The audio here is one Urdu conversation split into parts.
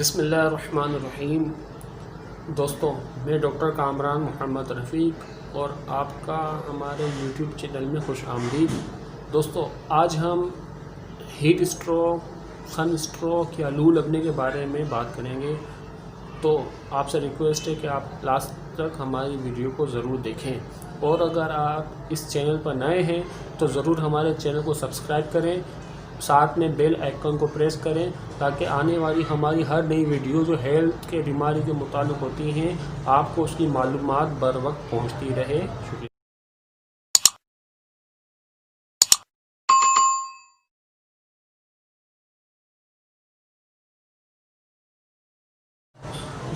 بسم اللہ الرحمن الرحیم۔ دوستوں، میں ڈاکٹر کامران محمد رفیق اور آپ کا ہمارے یوٹیوب چینل میں خوش آمدید۔ دوستوں، آج ہم ہیٹ اسٹروک، سن اسٹروک یا لو لگنے کے بارے میں بات کریں گے۔ تو آپ سے ریکویسٹ ہے کہ آپ لاسٹ تک ہماری ویڈیو کو ضرور دیکھیں، اور اگر آپ اس چینل پر نئے ہیں تو ضرور ہمارے چینل کو سبسکرائب کریں، ساتھ میں بیل آئیکن کو پریس کریں تاکہ آنے والی ہماری ہر نئی ویڈیو جو ہیلتھ کے بیماری کے متعلق ہوتی ہیں آپ کو اس کی معلومات بر وقت پہنچتی رہے۔ شکریہ۔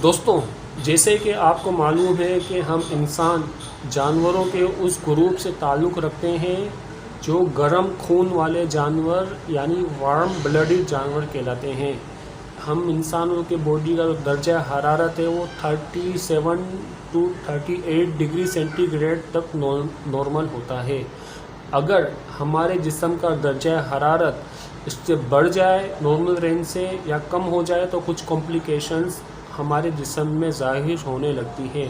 دوستوں، جیسے کہ آپ کو معلوم ہے کہ ہم انسان جانوروں کے اس گروپ سے تعلق رکھتے ہیں جو گرم خون والے جانور یعنی وارم بلڈڈ جانور کہلاتے ہیں۔ ہم انسانوں کے باڈی کا جو درجہ حرارت ہے وہ 37 to 38 ڈگری سینٹی گریڈ تک نارمل ہوتا ہے۔ اگر ہمارے جسم کا درجہ حرارت اس سے بڑھ جائے نارمل رینج سے یا کم ہو جائے تو کچھ کمپلیکیشنز ہمارے جسم میں ظاہر ہونے لگتی ہے۔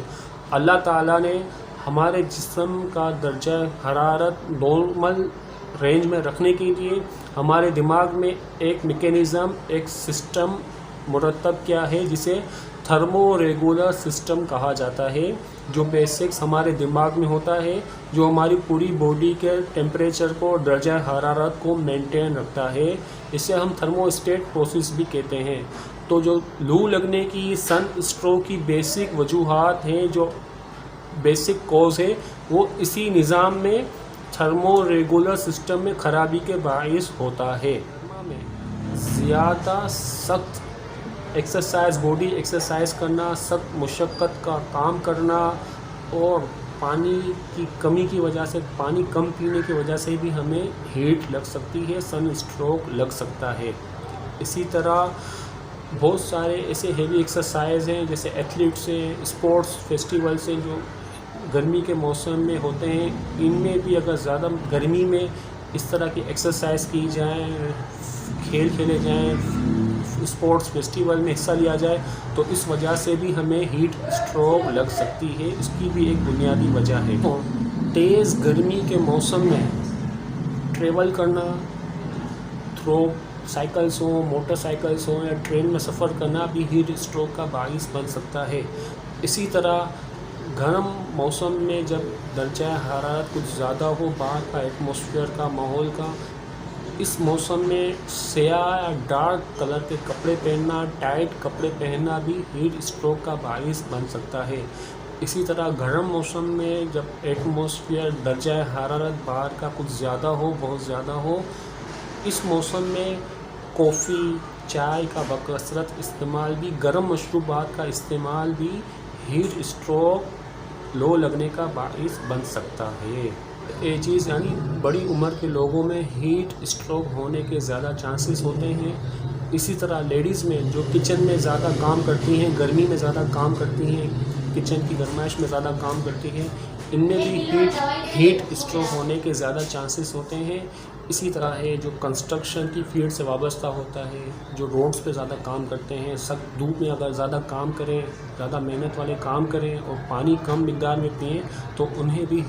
اللہ تعالیٰ نے ہمارے جسم کا درجہ حرارت نارمل رینج میں رکھنے کے لیے ہمارے دماغ میں ایک میکینزم، ایک سسٹم مرتب کیا ہے جسے تھرمو ریگولر سسٹم کہا جاتا ہے، جو بیسکس ہمارے دماغ میں ہوتا ہے، جو ہماری پوری باڈی کے ٹیمپریچر کو، درجہ حرارت کو مینٹین رکھتا ہے۔ اسے ہم تھرمو اسٹیٹ پروسیس بھی کہتے ہیں۔ تو جو لو لگنے کی، سن اسٹروک کی بیسک وجوہات ہیں، جو بیسک کوز ہے، وہ اسی نظام میں تھرمو ریگولر سسٹم میں خرابی کے باعث ہوتا ہے۔ زیادہ سخت ایکسرسائز، باڈی ایکسرسائز کرنا، سخت مشقت کا کام کرنا اور پانی کی کمی کی وجہ سے، پانی کم پینے کی وجہ سے بھی ہمیں ہیٹ لگ سکتی ہے، سن اسٹروک لگ سکتا ہے۔ اسی طرح بہت سارے ایسے ہیوی ایکسرسائز ہیں جیسے ایتھلیٹس ہیں، اسپورٹس فیسٹیولس ہیں جو گرمی کے موسم میں ہوتے ہیں، ان میں بھی اگر زیادہ گرمی میں اس طرح کی ایکسرسائز کی جائیں، کھیل کھیلے جائیں، اسپورٹس فیسٹیول میں حصہ لیا جائے تو اس وجہ سے بھی ہمیں ہیٹ اسٹروک لگ سکتی ہے۔ اس کی بھی ایک بنیادی وجہ ہے۔ تیز گرمی کے موسم میں ٹریول کرنا، سائیکلس ہوں، موٹر سائیکلس ہوں یا ٹرین میں سفر کرنا بھی ہیٹ اسٹروک کا باعث بن سکتا ہے۔ اسی طرح گرم موسم میں جب درجہ حرارت کچھ زیادہ ہو، باہر کا ایٹماسفیئر کا، ماحول کا، اس موسم میں سیاہ یا ڈارک کلر کے کپڑے پہننا، ٹائٹ کپڑے پہننا بھی ہیٹ اسٹروک کا باعث بن سکتا ہے۔ اسی طرح گرم موسم میں جب ایٹماسفیئر درجہ حرارت باہر کا کچھ زیادہ ہو، بہت زیادہ ہو، اس موسم میں کافی، چائے کا بکثرت استعمال بھی، گرم مشروبات کا استعمال بھی ہیٹ اسٹروک لو لگنے کا باعث بن سکتا ہے۔ ایجز یعنی بڑی عمر کے لوگوں میں ہیٹ اسٹروک ہونے کے زیادہ چانسز ہوتے ہیں۔ اسی طرح لیڈیز میں جو کچن میں زیادہ کام کرتی ہیں، گرمی میں زیادہ کام کرتی ہیں، کچن کی گرمائش میں زیادہ کام کرتی ہیں، ان میں بھی ہیٹ اسٹروک ہونے کے زیادہ چانسز ہوتے ہیں۔ اسی طرح ہے جو کنسٹرکشن کی فیلڈ سے وابستہ ہوتا ہے، جو روڈز پہ زیادہ کام کرتے ہیں، سخت دھوپ میں اگر زیادہ کام کریں، زیادہ محنت والے کام کریں اور پانی کم مقدار میں پئیں تو انہیں بھی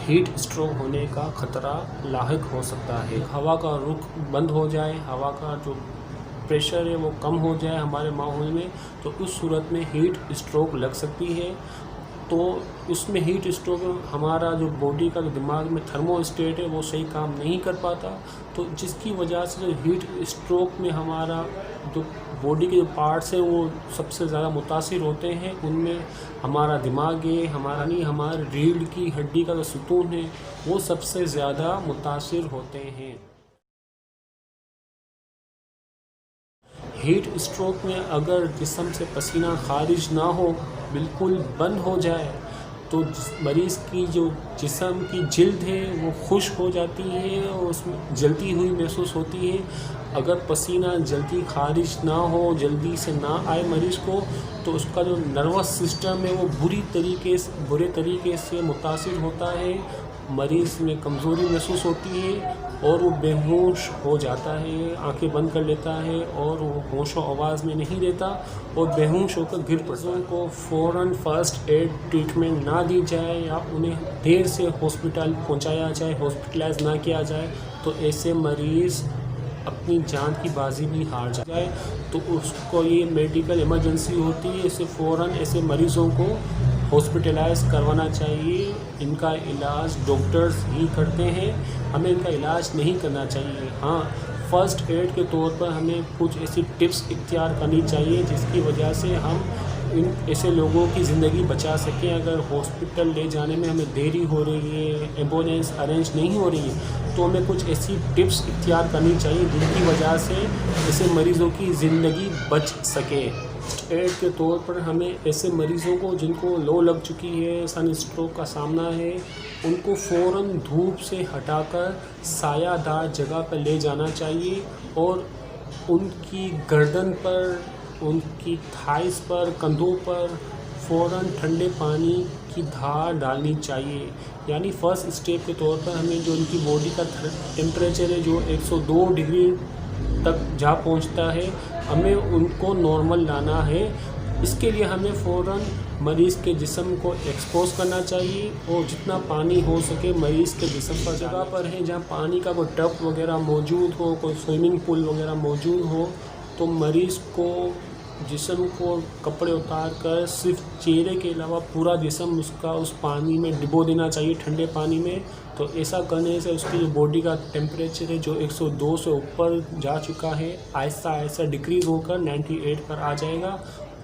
ہیٹ اسٹروک ہونے کا خطرہ لاحق ہو سکتا ہے۔ ہوا کا رخ بند ہو جائے، ہوا کا جو پریشر ہے وہ کم ہو جائے ہمارے ماحول میں تو اس صورت میں ہیٹ اسٹروک لگ سکتی ہے۔ تو اس میں ہیٹ اسٹروک ہمارا جو باڈی کا جو دماغ میں تھرمو اسٹیٹ ہے وہ صحیح کام نہیں کر پاتا، تو جس کی وجہ سے جو ہیٹ اسٹروک میں ہمارا جو باڈی کے جو پارٹس ہیں وہ سب سے زیادہ متاثر ہوتے ہیں۔ ان میں ہمارا دماغ ہے، ہمارے ریڑھ کی ہڈی کا جو ستون ہے وہ سب سے زیادہ متاثر ہوتے ہیں۔ ہیٹ اسٹروک میں اگر جسم سے پسینہ خارج نہ ہو، بالکل بند ہو جائے تو مریض کی جو جسم کی جلد ہے وہ خشک ہو جاتی ہے اور اس میں جلتی ہوئی محسوس ہوتی ہے۔ اگر پسینہ جلدی خارج نہ ہو، جلدی سے نہ آئے مریض کو، تو اس کا جو نروس سسٹم ہے وہ برے طریقے سے متاثر ہوتا ہے، مریض میں کمزوری محسوس ہوتی ہے اور وہ بے ہوش ہو جاتا ہے، آنکھیں بند کر لیتا ہے اور وہ ہوش و آواز میں نہیں رہتا اور بے ہوش ہو کر گر پڑتا ہے۔ کو فوراً فرسٹ ایڈ ٹریٹمنٹ نہ دی جائے یا انہیں دیر سے ہاسپٹل پہنچایا جائے، ہاسپٹلائز نہ کیا جائے تو ایسے مریض اپنی جان کی بازی بھی ہار جائے تو اس کو یہ میڈیکل ایمرجنسی ہوتی ہے، اسے فوراً ایسے مریضوں کو ہاسپٹلائز کروانا چاہیے۔ ان کا علاج ڈاکٹرز ہی کرتے ہیں، ہمیں ان کا علاج نہیں کرنا چاہیے۔ ہاں، فرسٹ ایڈ کے طور پر ہمیں کچھ ایسی ٹپس اختیار کرنی چاہیے جس کی وجہ سے ہم ان ایسے لوگوں کی زندگی بچا سکیں۔ اگر ہاسپٹل لے جانے میں ہمیں دیری ہو رہی ہے، ایمبولینس ارینج نہیں ہو رہی ہے تو ہمیں کچھ ایسی ٹپس اختیار کرنی چاہیے جن کی وجہ سے ایسے مریضوں کی زندگی بچ سکے۔ فرسٹ ایڈ کے طور پر ہمیں ایسے مریضوں کو جن کو لو لگ چکی ہے، سن اسٹروک کا سامنا ہے، ان کو فوراً دھوپ سے ہٹا کر سایہ دار جگہ پر لے جانا چاہیے اور ان کی گردن پر، ان کی تھائز پر، کندھوں پر فوراً ٹھنڈے پانی کی دھار ڈالنی چاہیے۔ یعنی فرسٹ اسٹیپ کے طور پر ہمیں جو ان کی باڈی کا ٹیمپریچر ہے جو 102 ڈگری تک جا پہنچتا ہے، ہمیں ان کو نارمل لانا ہے۔ اس کے لیے ہمیں فوراً مریض کے جسم کو ایکسپوز کرنا چاہیے اور جتنا پانی ہو سکے مریض کے جسم پر جگہ پر ہے جہاں پانی کا کوئی ٹب وغیرہ موجود ہو، کوئی سوئمنگ پول وغیرہ موجود ہو تو مریض کو جسم کو کپڑے اتار کر صرف چہرے کے علاوہ پورا جسم اس کا اس پانی میں ڈبو دینا چاہیے، ٹھنڈے پانی میں۔ تو ایسا کرنے سے اس کی جو باڈی کا ٹیمپریچر ہے جو 102 سے اوپر جا چکا ہے، آہستہ آہستہ ڈکریز ہو کر 98 پر آ جائے گا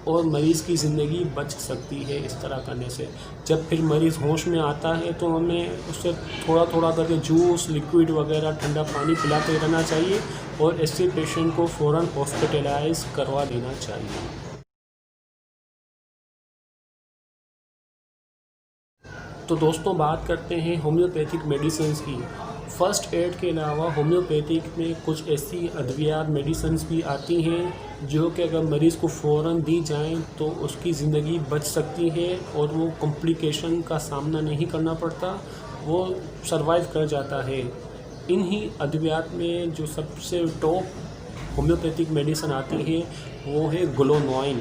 اور مریض کی زندگی بچ سکتی ہے اس طرح کرنے سے۔ جب پھر مریض ہوش میں آتا ہے تو ہمیں اس سے تھوڑا تھوڑا کر کے جوس، لیکوڈ وغیرہ، ٹھنڈا پانی پلاتے رہنا چاہیے اور ایسے پیشنٹ کو فوراً ہاسپٹلائز کروا دینا چاہیے۔ تو دوستوں، بات کرتے ہیں ہومیوپیتھک میڈیسنز کی۔ فرسٹ ایڈ کے علاوہ ہومیوپیتھک میں کچھ ایسی ادویات، میڈیسنز بھی آتی ہیں جو کہ اگر مریض کو فوراً دی جائیں تو اس کی زندگی بچ سکتی ہے اور وہ کمپلیکیشن کا سامنا نہیں کرنا پڑتا، وہ سروائیو کر جاتا ہے۔ انہی ادویات میں جو سب سے ٹاپ ہومیوپیتھک میڈیسن آتی ہے وہ ہے گلونوائن۔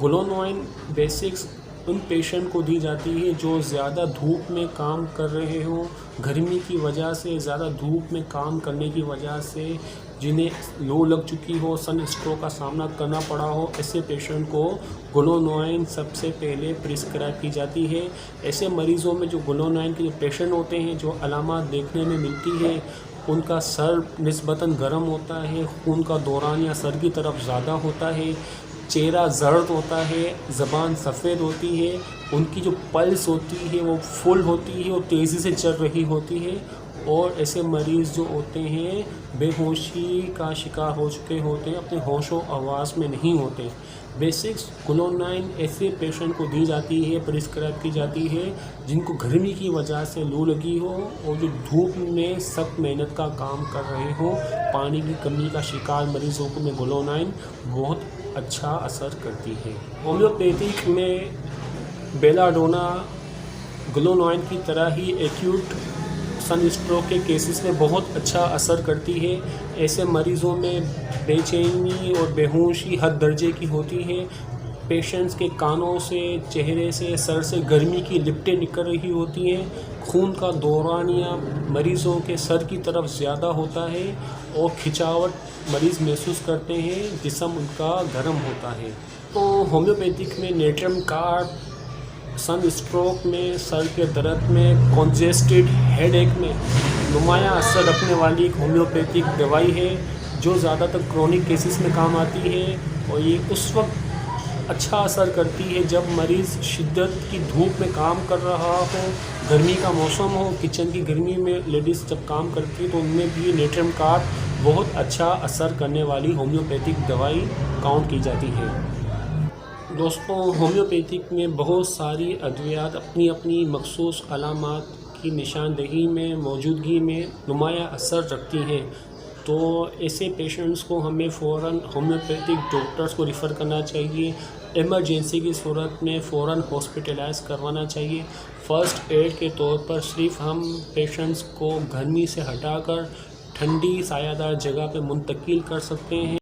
گلونوائن بیسکس ان پیشنٹ کو دی جاتی ہے جو زیادہ دھوپ میں کام کر رہے ہوں، گرمی کی وجہ سے، زیادہ دھوپ میں کام کرنے کی وجہ سے جنہیں لو لگ چکی ہو، سن اسٹروک کا سامنا کرنا پڑا ہو، ایسے پیشنٹ کو گلونوائن سب سے پہلے پرسکرائب کی جاتی ہے۔ ایسے مریضوں میں جو گلونوائن کے جو پیشنٹ ہوتے ہیں، جو علامات دیکھنے میں ملتی ہے، ان کا سر نسبتاً گرم ہوتا ہے، خون کا دوران یا سر کی طرف زیادہ ہوتا ہے، چہرہ زرد ہوتا ہے، زبان سفید ہوتی ہے، ان کی جو پلس ہوتی ہے وہ فل ہوتی ہے اور تیزی سے چل رہی ہوتی ہے، اور ایسے مریض جو ہوتے ہیں بے ہوشی کا شکار ہو چکے ہوتے ہیں، اپنے ہوش و آواز میں نہیں ہوتے۔ بیسکس گلونوائن ایسے پیشنٹ کو دی جاتی ہے، پرسکرائب کی جاتی ہے جن کو گرمی کی وجہ سے لو لگی ہو اور جو دھوپ میں سخت محنت کا کام کر رہے ہوں، پانی کی کمی کا شکار مریضوں کو میں گلونوائن بہت اچھا اثر کرتی ہے۔ ہومیوپیتھک میں بیلاڈونا گلونوائن کی طرح ہی ایکیوٹ سن اسٹروک کے کیسز میں بہت اچھا اثر کرتی ہے۔ ایسے مریضوں میں بے چینی اور بے ہوشی حد درجے کی ہوتی ہے، پیشنٹس کے کانوں سے، چہرے سے، سر سے گرمی کی لپٹیں نکل رہی ہوتی ہیں، خون کا دورانیہ مریضوں کے سر کی طرف زیادہ ہوتا ہے اور کھچاوٹ مریض محسوس کرتے ہیں، جسم ان کا گرم ہوتا ہے۔ تو ہومیوپیتھک میں نیٹرم کارب سن اسٹروک میں، سر کے درد میں، کنجسٹڈ ہیڈ ایک میں نمایاں اثر رکھنے والی ایک ہومیوپیتھک دوائی ہے جو زیادہ تر کرونک کیسز میں کام آتی ہے، اور یہ اس وقت اچھا اثر کرتی ہے جب مریض شدت کی دھوپ میں کام کر رہا ہو، گرمی کا موسم ہو، کچن کی گرمی میں لیڈیز جب کام کرتی ہے تو ان میں بھی نیٹرم کارب بہت اچھا اثر کرنے والی ہومیوپیتھک دوائی کاؤنٹ کی جاتی ہے۔ دوستوں، ہومیوپیتھک میں بہت ساری ادویات اپنی اپنی مخصوص علامات کی نشاندہی میں، موجودگی میں نمایاں اثر رکھتی ہیں، تو ایسے پیشنٹس کو ہمیں فوراً ہومیوپیتھک ڈاکٹرز کو ریفر کرنا چاہیے، ایمرجنسی کی صورت میں فوراً ہاسپٹلائز کروانا چاہیے۔ فرسٹ ایڈ کے طور پر صرف ہم پیشنٹس کو گرمی سے ہٹا کر ٹھنڈی سایہ دار جگہ پہ منتقل کر سکتے ہیں.